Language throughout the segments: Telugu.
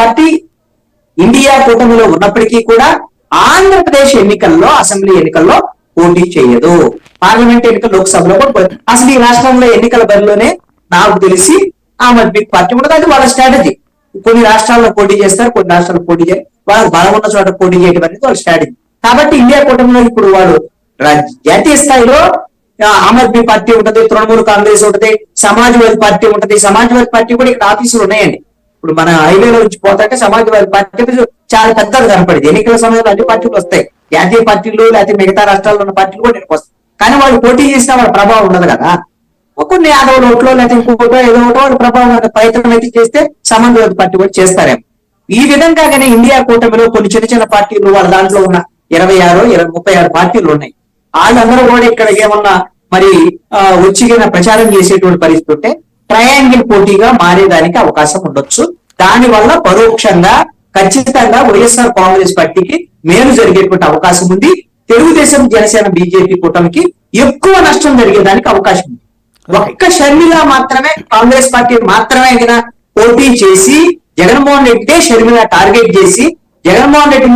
పార్టీ ఇండియా కూటమిలో ఉన్నప్పటికీ కూడా ఆంధ్రప్రదేశ్ ఎన్నికల్లో, అసెంబ్లీ ఎన్నికల్లో పోటీ చేయదు. పార్లమెంట్ ఎన్నికలు, లోక్సభలో కూడా అసలు ఈ రాష్ట్రంలో ఎన్నికల బరిలోనే నాకు తెలిసి ఆమ్ ఆద్మీ పార్టీ ఉండదు. అది వాళ్ళ స్ట్రాటజీ. కొన్ని రాష్ట్రాల్లో పోటీ చేస్తారు, కొన్ని రాష్ట్రాల్లో పోటీ చేయరు. వాళ్ళకి బలం ఉన్న చోట పోటీ చేయడం అనేది వాళ్ళ స్ట్రాటజీ. కాబట్టి ఇండియా కూటమిలో ఇప్పుడు వాడు జాతీయ స్థాయిలో ఆమ్ ఆద్మీ పార్టీ ఉంటది, తృణమూల్ కాంగ్రెస్ ఉంటది, సమాజ్వాదీ పార్టీ ఉంటది. సమాజ్వాదీ పార్టీ కూడా ఇక్కడ ఆఫీసులు ఉన్నాయండి. ఇప్పుడు మన హైవేలో నుంచి పోతాక సమాజ్వాదీ పార్టీ చాలా పెద్దది కనపడింది. ఎన్నికల సమయంలో అన్ని పార్టీలు వస్తాయి, జాతీయ పార్టీలు లేకపోతే మిగతా రాష్ట్రాల్లో ఉన్న పార్టీలు కూడా నేను వస్తాయి. కానీ వాళ్ళు పోటీ చేసినా వాళ్ళ ప్రభావం ఉండదు కదా. కొన్ని యాదవ్ ఓట్లో లేకపోతే ఇంకోటో ఏదో ఒకటో వాళ్ళ ప్రభావం ప్రయత్నం అయితే చేస్తే సమాజ్వాదీ పార్టీ కూడా చేస్తారేమో. ఈ విధంగానే ఇండియా కూటమిలో కొన్ని చిన్న చిన్న పార్టీలు, వాళ్ళ దాంట్లో ఉన్న 36 పార్టీలు ఉన్నాయి. వాళ్ళందరూ కూడా ఇక్కడ ఏమన్నా మరి వచ్చిన ప్రచారం చేసేటువంటి పరిస్థితి ఉంటే ట్రయాంగిల్ పోటీగా మారేదానికి అవకాశం ఉండొచ్చు. దాని వల్ల పరోక్షంగా ఖచ్చితంగా వైఎస్ఆర్ కాంగ్రెస్ పార్టీకి మేలు జరిగేటువంటి అవకాశం ఉంది. తెలుగుదేశం, జనసేన, బీజేపీ కూటమికి ఎక్కువ నష్టం జరిగేదానికి అవకాశం ఉంది. ఒక్క షర్మిల మాత్రమే, కాంగ్రెస్ పార్టీ మాత్రమే పోటీ చేసి జగన్మోహన్ రెడ్డి షర్మిల టార్గెట్ చేసి జగన్మోహన్ రెడ్డి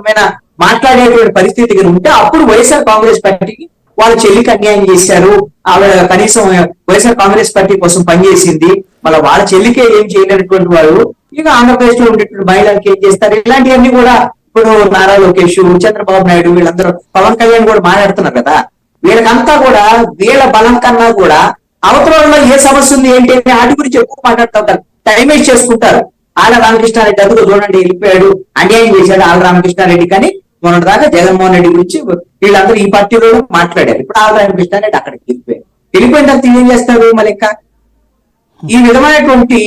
మీద మాట్లాడేటువంటి పరిస్థితి ఉంటే అప్పుడు వైఎస్ఆర్ కాంగ్రెస్ పార్టీకి వాళ్ళ చెల్లికి అన్యాయం చేశారు, ఆవిడ కనీసం వైఎస్ఆర్ కాంగ్రెస్ పార్టీ కోసం పనిచేసింది, వాళ్ళ చెల్లికే ఏం చేయలేనటువంటి వాళ్ళు ఇక ఆంధ్రప్రదేశ్ లో ఉండేటువంటి మహిళలకు ఏం చేస్తారు, ఇలాంటివన్నీ కూడా ఇప్పుడు నారా లోకేష్, చంద్రబాబు నాయుడు, వీళ్ళందరూ, పవన్ కళ్యాణ్ కూడా మాట్లాడుతున్నారు కదా. వీళ్ళకంతా కూడా వీళ్ళ బలం కన్నా కూడా అవతలలో ఏ సమస్య ఉంది ఏంటి అని వాటి గురించి ఎక్కువ మాట్లాడుతూ ఉంటారు, టైం వేస్ట్ చేసుకుంటారు. ఆళ్ళ రామకృష్ణారెడ్డి అందులో చూడండి వెళ్ళిపోయాడు, అన్యాయం చేశాడు ఆళ్ళ రామకృష్ణారెడ్డి. కానీ మొన్నటి దాకా జగన్మోహన్ రెడ్డి గురించి వీళ్ళందరూ ఈ పార్టీలో మాట్లాడారు. ఇప్పుడు ఆళ్ళ రామకృష్ణారెడ్డి అక్కడికి వెళ్ళిపోయిన తర్వాత ఏం చేస్తారు మళ్ళీ ఇంకా. ఈ విధమైనటువంటి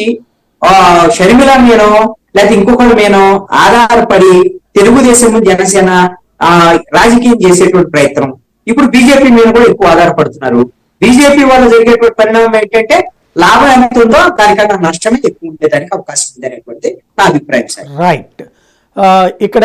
షర్మిల మీనో లేకపోతే ఇంకొకరి మీనో ఆధారపడి తెలుగుదేశం, జనసేన రాజకీయం చేసేటువంటి ప్రయత్నం ఇప్పుడు బీజేపీ మీద కూడా ఎక్కువ ఆధారపడుతున్నారు. బీజేపీ వల్ల జరిగేటువంటి పరిణామం ఏంటంటే లాభం ఎంత ఉందో దానికన్నా నష్టమే ఎక్కువ ఉండేదానికి అవకాశం ఉంది అనేటువంటి నా అభిప్రాయం సార్. రైట్. ఇక్కడ